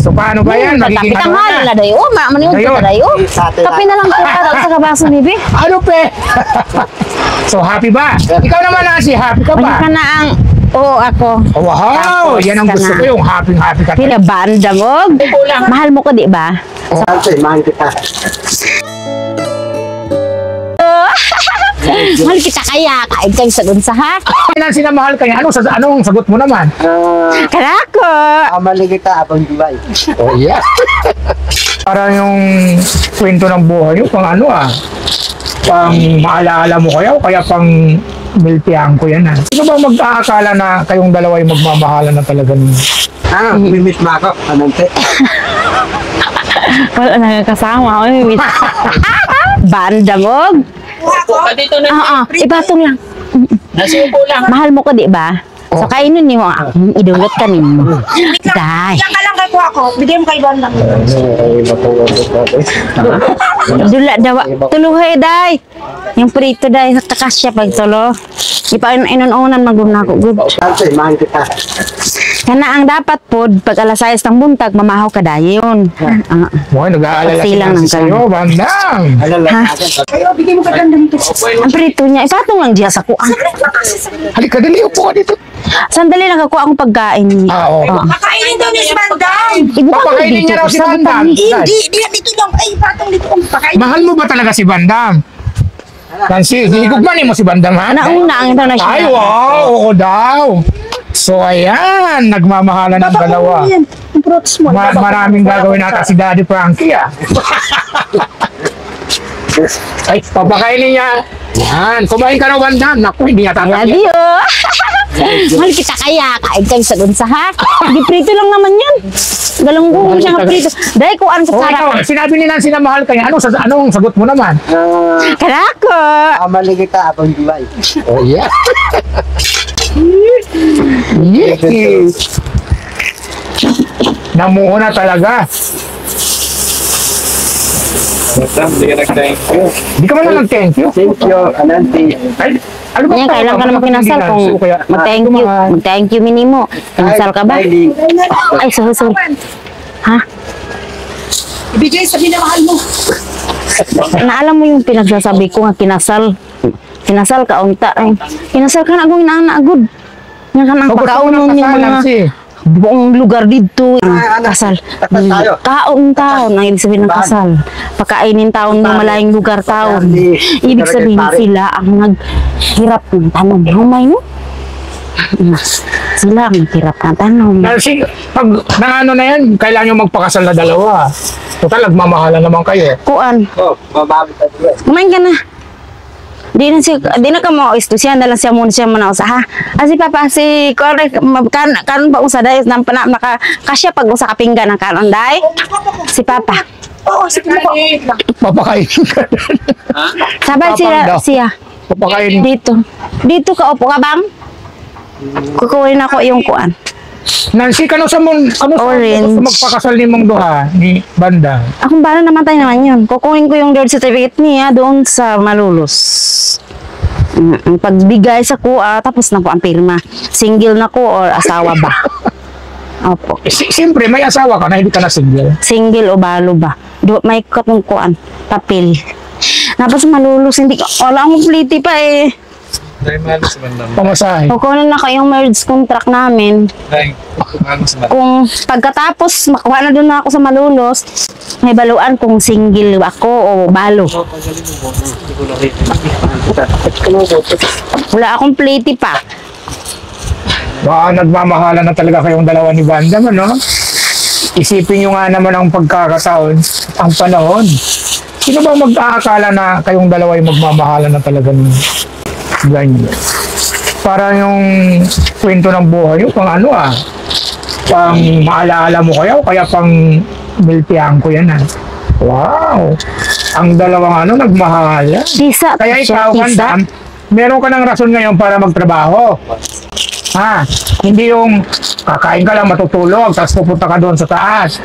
So paano ba yan? Magiging Kapitang hal na dayo. Maniyon ka dayo. Kapi na lang po sa kabaso ni Bi. Ano pe? So happy ba? Ikaw naman Nancy, happy ka Pag ba? ka na ang... Oo, ako. Oh, wow! Tapos Yan ang ka gusto na. ko, yung happy ka. Pila banda mo. Mahal mo ko, di ba? Mahal kita. Mahal kita kaya. Kain kayo sa dun sa hak. Nancy na mahal ka niya. Anong sagot mo naman? Karako. Mahal kita abang Dubai. Oh yeah. Para yung kwento ng buhay nyo, pang pang maalaala mo kaya pang miltihan ko yan Sino ba mag-aakala na kayong dalawa yung magmamahalan na talaga ninyo? Mimit mo ako. Anante. Wala na kasama. Banda mo. Dito na. Ibatong lang. Nasuko lang. Mahal mo ko, di ba? So, kainin niyo ako. Idulot ka ninyo. Day. Yan ka lang kay kuha ko. Bigay mo kay Banda. Dula dawa. Tuluhay, day. Yung prito, day. Kakasya pag tulo. Inununan maguna ko. Good. Mahal kita. Kana ang dapat po, pag alas 6 ng buntag, mamahaw ka dayon. Moy, nag-aalala Pagsilang ng sa'yo, bandang. Ha? Kayo, bigay mo kay Banda nito. Ang prito niya, ipatong lang diya sa kuang. Halika, dali, upo ka dito. Sandali lang ako akong pagkain niya. Oo. Kakainin daw niya si Banda. Papakainin niya raw si Bandang. Hindi, dito lang. Ay, patong dito. Pakainin. Mahal mo ba talaga si Bandang? Nancy, higugmanin mo si Bandang, ha? Nauna ang international. Ay, wow! Oo daw. So, ayan. Nagmamahalan ng dalawa. Yan. Yung fruits mo. Maraming gagawin natin si Daddy Frankie, Ay, papakainin niya. Yan. Kumain ka raw, Bandang. Naku, hindi niya tatangin. Adiyo. Mahal kita kaya. Kain kayo sa dun sa hak. Hindi prito lang naman yan. Galunggong siya nga prito. Dahil kuan sa Oh, ikaw, sarap. sinabi ni Nancy na mahal ka niya. Anong sagot mo naman? Karako. Mahal kita abang Dubai. Oh, yeah. Yes. Namuuna talaga. Hindi ka man lang nag-thank you. Thank you, Anante. Ay, ano ba Yan, kailan ka naman kinasal kung mag-thank you. Mag-thank you minimo. Kinasal ka ba? Ay, sorry. Ha? Ibigay sa minamahal mo. Naalam mo yung pinagsasabi ko nga kinasal. Kinasal ka, unta. Ay, kinasal ka na akong inaanagod. Nga ka nang pagkaunon yung mga buong lugar dito. Kasal. Kaon taon ang ibig sabihin ng kasal. Pagkainin taon ng malayong lugar taon. Ibig sabihin sila ang naghirap ng tanong. Humay mo? Sila ang naghirap ng tanong. Nancy, pag na yan, kailangan nyo magpakasal na dalawa. Total, nagmamahalan naman kayo. Kuan, Oh, mababit at Dubai. kumain ka na. Di na ka mo isto siya na lang siya muna siya manausa ha. Si papa si correct karon pa usa dai nang naka kasya pag usa ka pinggan ng karon dai. Si papa. Oo, sige mo. Papakainin ka. Sabay siya. Papakainin. Dito ka upo ka bang? Kukunin ako yung kuan. Nancy, kano sa Orange. magpakasal ni mong duha ni Bandang? Akong bala namatay naman yun. Kukunin ko yung birth certificate niya doon sa Malulos. Ang pagbigay sa kuha, tapos na po ang pirma. Single na ko or asawa ba? Opo. Siyempre, may asawa ka na hindi ka na single. Single o balo ba? May katungkuan. Papel. Tapos Malulos, hindi ko, wala akong pliti pa eh. Pamasahe. Kukunin na kayong marriage contract namin. Kung pagkatapos makuha na doon na ako sa Malulos, may baluan kung single ako o balo. Wala akong plate pa. Baka nagmamahalan na talaga kayong dalawa ni Bandang, ano? Isipin nyo nga naman ang pagkakataon, ang panahon. Sino ba mag-aakala na kayong dalawa yung magmamahalan na talaga ninyo? Ganyan. Para yung kwento ng buhay nyo, pang pang maalaala mo kaya pang miltihan ko yan Wow! Ang dalawang nagmahalan. Tisa. Kaya ikaw, Bandang, meron ka ng rason ngayon para magtrabaho. Ha? Hindi yung kakain ka lang, matutulog, tapos pupunta ka doon sa taas.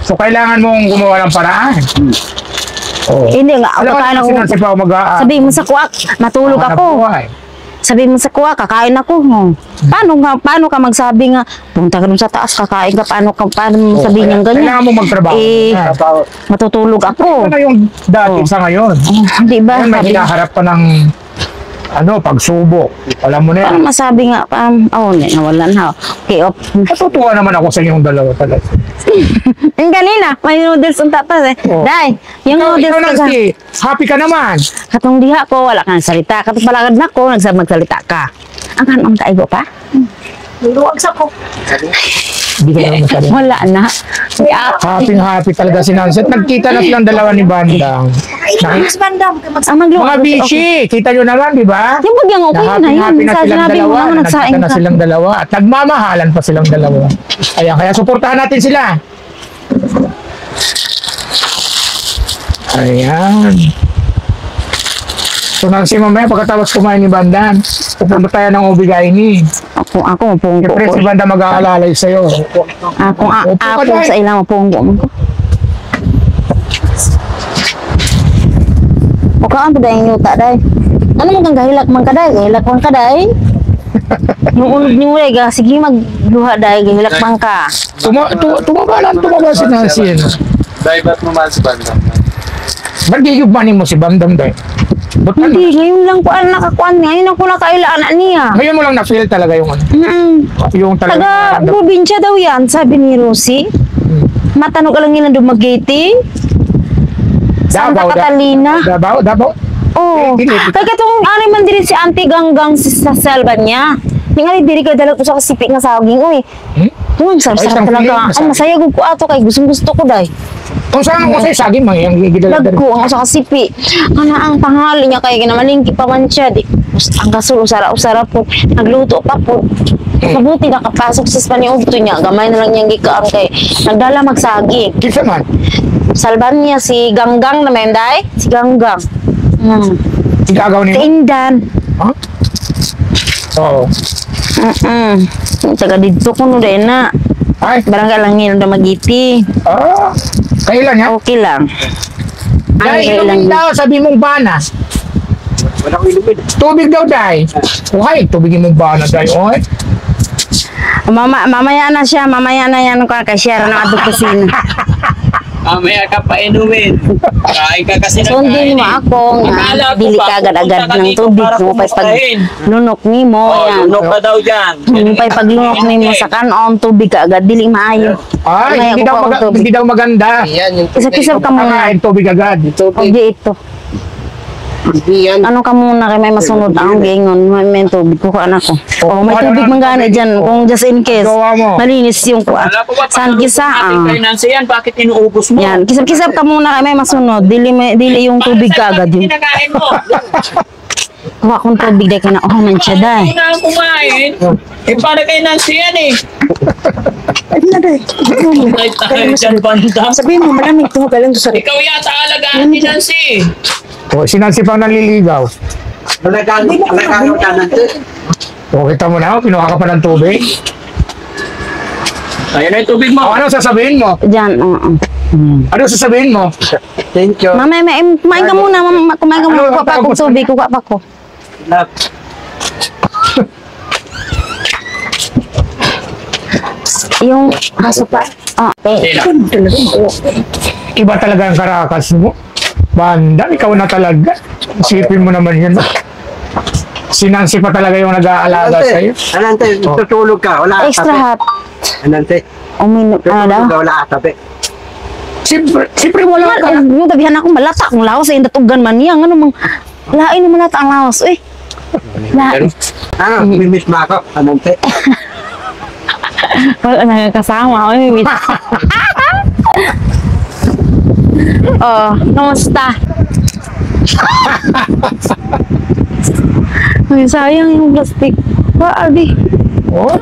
So, kailangan mong gumawa ng paraan. Oh. Hindi nga, Alam mo, paano kasi nang si Pao sabihin mo sa kuwak, matulog ako. sabi mo sa kuha, kakain ako. Oh. Paano ka magsabi nga, punta ka dun sa taas, kakain ka, paano mo sabihin ng ganyan? Kailangan mo magtrabaho. Eh, matutulog ako. Ano yung dati Oh. sa ngayon? Di ba? Ngayon may Sabi, hinaharap ka ng pagsubok. Alam mo na paano yan. masabi nga, nawalan ha. Okay, Natutuwa naman ako sa inyong dalawa talaga. Yung kanina, may noodles ang tatas eh. Oh. Day, yung noodles ikaw ka Nancy, happy ka naman. katong diha ko, wala kang salita. Katong palagad na ko, magsalita ka. Ang kanong kaigo pa? Luwag sa ko. Hindi ka naman masabi. Wala na. Happy talaga si Nancy. At nagkita na silang dalawa ni Bandang. Kain mo si Bandam. Ang magluto. Mga bishi, kita nyo naman, di ba? Yung bagyang okay na yun. Happy na Sa silang sinabi mo dalawa. naman, Nagkita nagsaing na ka. silang dalawa. At nagmamahalan pa silang dalawa. Kaya suportahan natin sila. Ayan. So Nancy, mamaya pagkatapos kumain ni Bandang, pupunta tayo ng Ubigaini. Ako, mapunggo Siyempre ko. si Bandang mag-aalalay sa'yo. Ako ka dahil. sa ilang mapunggo mo ko. Bukaan pa dahil yuta dahil. Ano mo kang gahilak man ka dahil? Gahilak man ka dahil? Yung unod ni Uray, sige magluha dahil gahilak man ka. Tumaba si Nancy. Dahil ba't mo mahal si Bandang? Ba't gigugmanin mo si Bandang dahil? Ba't ano? Hindi, ngayon lang ko nakakuan. Ngayon ako nakailaan niya. Ngayon mo lang na-feel talaga yung yung Taga talaga. probinsya daw yan, sabi ni Rosie. Matanong ka lang yun na dumagiti. Santa Catalina. Davao. Oo. Kaya katong ari man diri si Auntie Ganggang sa selva niya. Ning ari diri ka dalag ko sa kasipik nga saging oy. Tuwang sarap isang talaga. feeling, Ang masaya gud ko ato kay gusto ko dai. Kung saan ako sa'yo, saging mga yung gigidala. Lagko ang sa kasipi. Ana ang tanghali niya kay ginamalingki pa man siya di. Ang gasol usara-usara po. Nagluto pa po. Mabuti nakapasok sa Spaniobto niya. Gamay na lang niyang gikaan kay nagdala magsaging. Kisa man. Salban niya si Ganggang na menday. Si Ganggang. Igagaw niyo. Kaindan. Ha? Oo. Taga dito ko no din na. Ay. Barangay lang nila na magiti. Kailan niya? Okay lang. Dahil inumin daw, sabi mong bana. Wala ko inumin. Tubig daw, Day. Okay, tubigin mong bana, Day. Okay. Mamaya na siya. Mamaya na yan ko kasi ng ato kusina. Mamaya ka pa inumin. Kain ka kasi So, hindi mo ako nga, dili ka agad-agad ng tubig. Mo pa'y pag lunok ni mo, yan. Lunok ka daw dyan. Mo pa'y pag lunok ni mo sa kanon, tubig ka agad, dili maayo. Ay, hindi daw maganda. Yan, yung Kisap-kisap ka muna. Kakain tubig agad. Hindi ito. Hindi yan. Ano ka muna kay may masunod ang gingon, may tubig ko anak ko. Oh, may tubig man gani diyan kung just in case. Gawa mo. Malinis yung kuha. Alam ko ba, San kisa? Kay Nancy yan, bakit inuubos mo? Yan, kisap-kisap ka muna kay may masunod. Dili yung tubig ka agad yun. Kinakain mo. Kuha kong tubig dahil kinauhanan siya dahil. Kung na ang kumain, para kay Nancy yan eh. Ay na dahil. Ay, tayo dyan, Bandang. Sabihin mo, malamig to. Galing to sa Ikaw yata alagaan ni Nancy. Si Nancy pang nanliligaw. Talagang ka natin. Kita mo na, pinuha ka pa ng tubig. Ayun na yung tubig mo. Ano sasabihin mo? Diyan, oo. Ano sasabihin mo? Thank you. Mamaya, kumain ka muna. Kumain ka muna. Kuha pa akong tubig. Kuha pa ko. Love. Yung aso pa. Okay. Iba talaga ang karakas mo. Banda, ikaw na talaga. Isipin mo naman yun. Si Nancy pa talaga yung nag-aalaga sa'yo. Anante, tutulog ka. Wala ka Extra tabi. hot. Anante, Uminom. Ano daw? tutulog ka. Wala ka tabi. Siyempre wala ka. Yung tabihan ako malata akong lawas sa indatugan man niya. Ano mang lain mo malata ang lawas. Eh. Lain. Ano, mimiss mo ako. Anante. Wala nakakasama. Uy, oh, kamusta? Ay, sayang yung plastic. Di. Oh,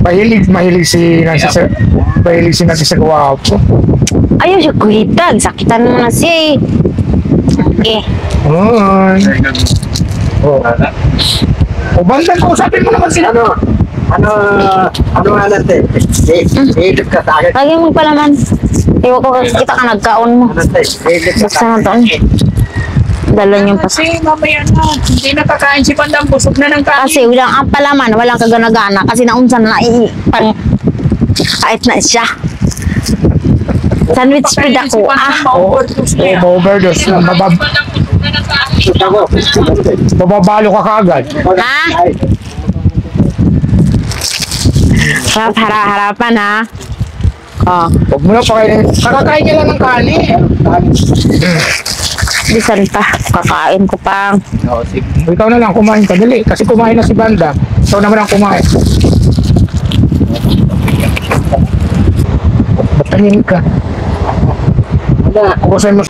mahilig si Nancy sa gwapo. Ayaw siya kuhitag. Sakitan mo na siya eh. Ay. Banda ko, sabi mo naman sila. Ano Anante? Hihilip ka sa akin. Lagi mo palaman. Iwa ko kasi kita ka nagkaon mo. Anante, hihilip ka sa Buksan akin. na to. Dala niyong Kasi mamaya na, hindi nakakain si Bandam, busog na ng kain. Kasi walang ang palaman, walang kagana-gana. Kasi naunsan na pang kahit na siya. Sandwich spread ako. Overdose na. Bababalo ka kagad. Ha? Harapan ha. Oh, Huwag mo na pakainin. Kakakain niya lang ng kanin. bisan pa. Kakain ko pang. Ikaw na lang kumain ka. Dali. Kasi kumain na si Bandam. Ikaw naman ang kumain. Ba't tahimik ka? Wala. Kukusain mo.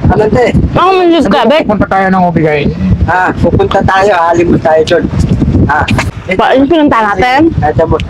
Anante. Ako manjud ka, bet. Punta tayo ng ubigay. Pupunta tayo, halimut tayo doon. Ba, yung pinunta natin? Kaya mo,